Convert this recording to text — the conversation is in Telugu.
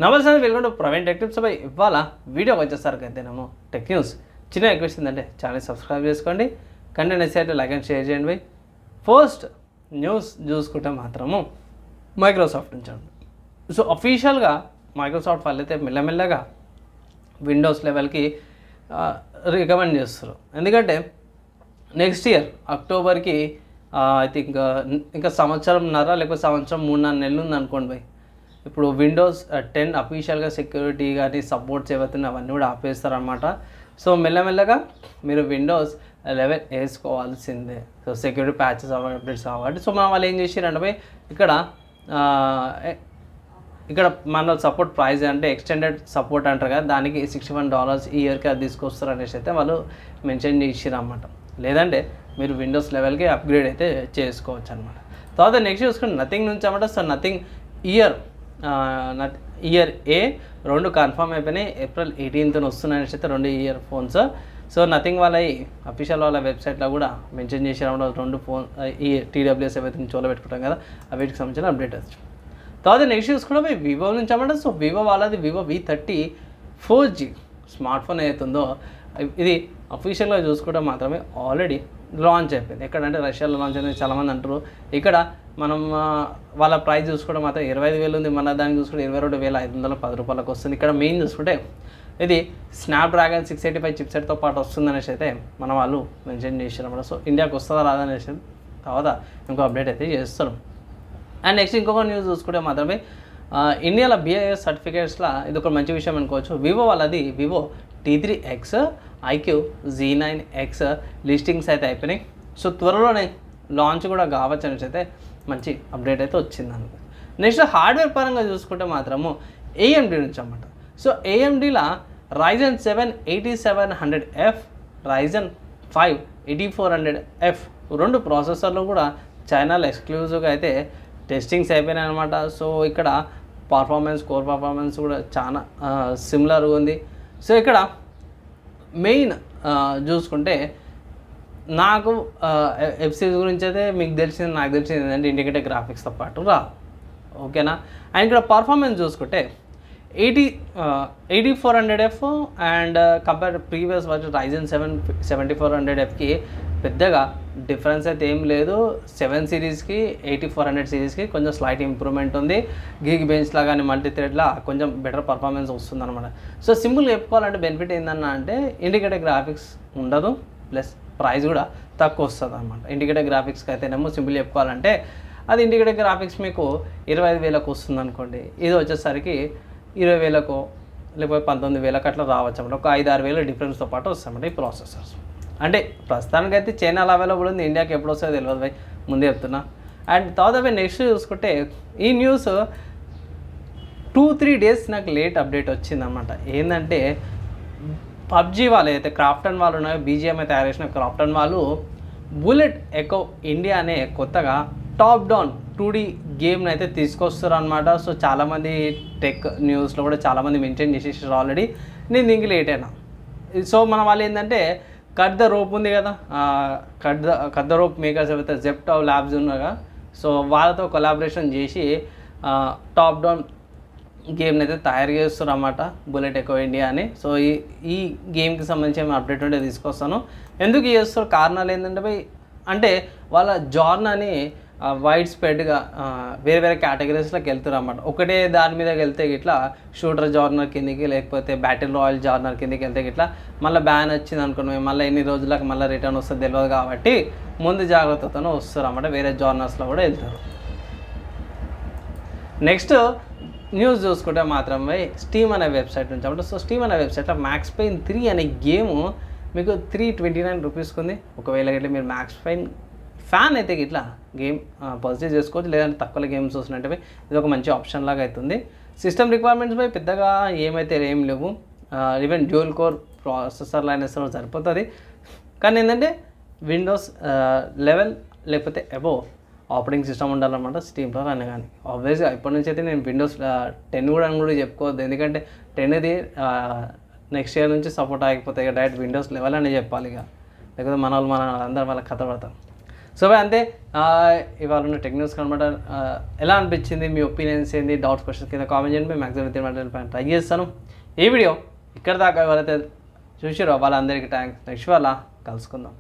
నమస్తే welcome to Praveen tech tips. ఇవాళ వీడియోకి వచ్చేసరికైతేనేమో టెక్ న్యూస్ చిన్న రిక్వెస్ట్ ఏంటంటే ఛానల్ సబ్స్క్రైబ్ చేసుకోండి, కంటెంట్ నచ్చితే లైక్ అండ్ షేర్ చేయండి. ఫస్ట్ న్యూస్ చూసుకుంటే మాత్రము మైక్రోసాఫ్ట్ నుంచి అండి. సో అఫీషియల్గా మైక్రోసాఫ్ట్ వాళ్ళు అయితే మెల్లమెల్లగా విండోస్ లెవెల్కి రికమెండ్ చేస్తారు. ఎందుకంటే నెక్స్ట్ ఇయర్ అక్టోబర్కి ఐ థింక్ ఇంకా సంవత్సరంన్నర లేకపోతే సంవత్సరం 3-4 నెలలు ఉంది అనుకోండి భయ్. ఇప్పుడు విండోస్ 10 అఫీషియల్గా సెక్యూరిటీ కానీ సపోర్ట్స్ ఏవైతే అవన్నీ కూడా ఆపేస్తారనమాట. సో మెల్లమెల్లగా మీరు విండోస్ 11 వేసుకోవాల్సిందే. సో సెక్యూరిటీ ప్యాచెస్ అప్డేట్స్ కాబట్టి సో మన వాళ్ళు ఏం చేసారంటే ఇక్కడ మన సపోర్ట్ ప్రైస్ అంటే ఎక్స్టెండెడ్ సపోర్ట్ అంటారు కదా, దానికి $61 ఈ ఇయర్కి అది తీసుకొస్తారు అనేసి అయితే వాళ్ళు మెన్షన్ చేసారు అన్నమాట. లేదంటే మీరు విండోస్ లెవెల్కి అప్గ్రేడ్ అయితే చేసుకోవచ్చు అనమాట. తర్వాత నెక్స్ట్ చూసుకుంటే నథింగ్ నుంచి అన్నమాట. సో నథింగ్ ఇయర్ ఏ 2 కన్ఫర్మ్ అయిపోయినాయి. ఏప్రిల్ 18న వస్తున్నాయని అయితే 2 ఇయర్ ఫోన్స్. సో నథింగ్ వాళ్ళ అఫీషియల్ వాళ్ళ వెబ్సైట్లో కూడా మెన్షన్ చేసారు 2 ఫోన్ ఈ TWS ఏవైతే చోలో పెట్టుకుంటాం కదా వీటికి సంబంధించిన అప్డేట్ వచ్చు. తర్వాత నెక్స్ట్ చూసుకుంటే వివో నుంచి అన్నమాట. సో వివో వాళ్ళది Vivo V30 4G smart phone ఏదైతుందో ఇది అఫీషియల్గా చూసుకుంటే మాత్రమే ఆల్రెడీ లాంచ్ అయిపోయింది. ఎక్కడంటే రష్యాలో లాంచ్ అయింది చాలామంది అంటారు. ఇక్కడ మనం వాళ్ళ ప్రైస్ చూసుకుంటే మాత్రం 25,000 ఉంది, మన దాన్ని చూసుకుంటే 22,510 రూపాయలకు వస్తుంది. ఇక్కడ మెయిన్ చూసుకుంటే ఇది స్నాప్డ్రాగన్ 685 చిప్సెట్తో పాటు వస్తుంది అనేసి అయితే మన వాళ్ళు మెన్షన్ చేశారు అన్నమాట. సో ఇండియాకి వస్తుందా రాదనేసి తర్వాత ఇంకో అప్డేట్ అయితే చేస్తారు. అండ్ నెక్స్ట్ ఇంకొక న్యూస్ చూసుకుంటే మాత్రమే ఇండియాలో BIS సర్టిఫికేట్స్లో ఇది ఒక మంచి విషయం అనుకోవచ్చు. వివో వాళ్ళది Vivo T3X IQ Z9X listings అయితే అయిపోయినాయి. సో త్వరలోనే లాంచ్ కూడా కావచ్చు అనేసి అయితే మంచి అప్డేట్ అయితే వచ్చింది. నెక్స్ట్ హార్డ్వేర్ పరంగా చూసుకుంటే మాత్రము AMD నుంచి అన్నమాట. So AMDలో Ryzen 7 8700F Ryzen 5 8400F 2 ప్రాసెసర్లు కూడా చైనాలో ఎక్స్క్లూజివ్గా అయితే టెస్టింగ్స్ అయిపోయినాయి అనమాట. సో ఇక్కడ కోర్ పర్ఫార్మెన్స్ కూడా చాలా సిమిలర్గా ఉంది. సో ఇక్కడ మెయిన్ చూసుకుంటే నాకు వెబ్ సిరీస్ గురించి అయితే మీకు నాకు తెలిసింది ఏంటంటే ఇండికేటర్ గ్రాఫిక్స్తో పాటు రాదు, ఓకేనా. అండ్ ఇక్కడ పర్ఫార్మెన్స్ చూసుకుంటే 8400F అండ్ కంపేర్ ప్రీవియస్ వచ్చి Ryzen 7 7400Fకి పెద్దగా డిఫరెన్స్ అయితే ఏం లేదు. 7 సిరీస్కి 8400 సిరీస్కి కొంచెం స్లైట్ ఇంప్రూవ్మెంట్ ఉంది. గీక్ బెంచ్లా కానీ మల్టీ థ్రెడ్లా కొంచెం బెటర్ పర్ఫార్మెన్స్ వస్తుంది అనమాట. సో సింపుల్గా చెప్పుకోవాలంటే బెనిఫిట్ ఏంటన్నా అంటే ఇండికేటర్ గ్రాఫిక్స్ ఉండదు, ప్లస్ ప్రైస్ కూడా తక్కువ వస్తుంది అనమాట. ఇండికేటర్ గ్రాఫిక్స్కి అయితేనేమో సింపుల్ చెప్పుకోవాలంటే అది ఇండికేటర్ గ్రాఫిక్స్ మీకు 25,000కు వస్తుంది అనుకోండి, ఇది వచ్చేసరికి 20,000కో లేకపోతే 19,000కు అట్లా రావచ్చు అన్నమాట. ఒక 5-6 వేల డిఫరెన్స్తో పాటు వస్తాయన్నమాట ఈ ప్రాసెసర్స్. అంటే ప్రస్తుతానికి అయితే చైనాలో అవైలబుల్ ఉంది, ఇండియాకి ఎప్పుడు వస్తుందో తెలియదు భయ్, ముందే చెప్తున్నా. అండ్ తర్వాత నెక్స్ట్ చూసుకుంటే ఈ న్యూస్ 2-3 డేస్ నాకు లేట్ అప్డేట్ వచ్చిందన్నమాట. ఏంటంటే పబ్జీ వాళ్ళు అయితే క్రాఫ్టన్ వాళ్ళు ఉన్నాయో BGMI తయారు చేసిన క్రాఫ్టన్ వాళ్ళు బుల్లెట్ ఎకో ఇండియా అనే కొత్తగా టాప్ డౌన్ 2D గేమ్ని అయితే తీసుకొస్తారు అనమాట. సో చాలామంది టెక్ న్యూస్లో కూడా చాలామంది మెన్షన్ చేసేసారు ఆల్రెడీ, నేను దీనికి లేట్ అయినా. సో మన వాళ్ళు ఏంటంటే కట్ ద రోప్ ఉంది కదా, కట్ ద రోప్ మేకర్స్ ఏవైతే జెప్టో ల్యాబ్స్ ఉన్నాగా, సో వాళ్ళతో కొలాబరేషన్ చేసి టాప్ డౌన్ గేమ్ని అయితే తయారు చేస్తారు అన్నమాట, బుల్లెట్ ఎకో ఇండియా అని. సో ఈ గేమ్కి సంబంధించి అప్డేట్ ఉంటే తీసుకొస్తాను. ఎందుకు చేస్తారు కారణాలు ఏంటంటే అంటే వాళ్ళ జార్నాని వైడ్ స్ప్రెడ్గా వేరే వేరే కేటగిరీస్లోకి వెళ్తారు అన్నమాట. ఒకటే దాని మీదకి వెళ్తే ఇట్లా షూటర్ జార్నర్ కిందకి లేకపోతే బ్యాటిల్ రాయల్ జార్నర్ కిందకి వెళ్తే ఇట్లా మళ్ళీ బ్యాన్ వచ్చింది అనుకున్నాం, మళ్ళీ ఎన్ని రోజులకు మళ్ళీ రిటర్న్ వస్తుంది తెలియదు కాబట్టి ముందు జాగ్రత్తతో వస్తారు అన్నమాట. వేరే జార్నర్స్లో కూడా వెళ్తారు. నెక్స్ట్ న్యూస్ చూసుకుంటే మాత్రమే స్టీమ్ అనే వెబ్సైట్ నుంచి అన్నమాట. సో స్టీమ్ అనే వెబ్సైట్లో మ్యాక్స్ పెయిన్ 3 అనే గేము మీకు 329 రూపీస్కి ఉంది. ఒకవేళ ఇట్లా మీరు మ్యాక్స్ పెయిన్ ఫ్యాన్ అయితే ఇట్లా గేమ్ పర్చేజ్ చేసుకోవచ్చు, లేదంటే తక్కువ గేమ్స్ వస్తున్నట్టు ఇది ఒక మంచి ఆప్షన్ లాగా అవుతుంది. సిస్టమ్ రిక్వైర్మెంట్స్ పై పెద్దగా ఏమైతే ఏం లేవు, ఈవెన్ డ్యూయల్ కోర్ ప్రాసెసర్లు అయినా సరే సరిపోతుంది. కానీ ఏంటంటే విండోస్ 11 లేకపోతే అబోవ్ ఆపరేటింగ్ సిస్టమ్ ఉండాలన్నమాట స్టీమ్లో అని. కానీ ఆబ్వియస్గా ఇప్పటి నుంచి అయితే నేను విండోస్ 10 కూడా అని కూడా చెప్పుకోవద్దు, ఎందుకంటే 10ది నెక్స్ట్ ఇయర్ నుంచి సపోర్ట్ ఆగిపోతాయి. డైరెక్ట్ విండోస్ 11 అని చెప్పాలి ఇక, లేకపోతే మన అందరూ వాళ్ళ కథ పడతాం. సో అంతే ఇవాళ ఉన్న టెక్ న్యూస్ అనమాట. ఎలా అనిపించింది, మీ ఒపీనియన్స్ ఏంది, డౌట్స్ క్వశ్చన్స్ కింద కామెంట్ చేయండి. మేము మ్యాక్సిమం విత్ ఇన్ ట్రై చేస్తాను. ఈ వీడియో ఇక్కడ దాకా ఎవరైతే చూసారో వాళ్ళందరికీ థ్యాంక్స్. నెక్స్ట్ వాళ్ళ కలుసుకుందాం.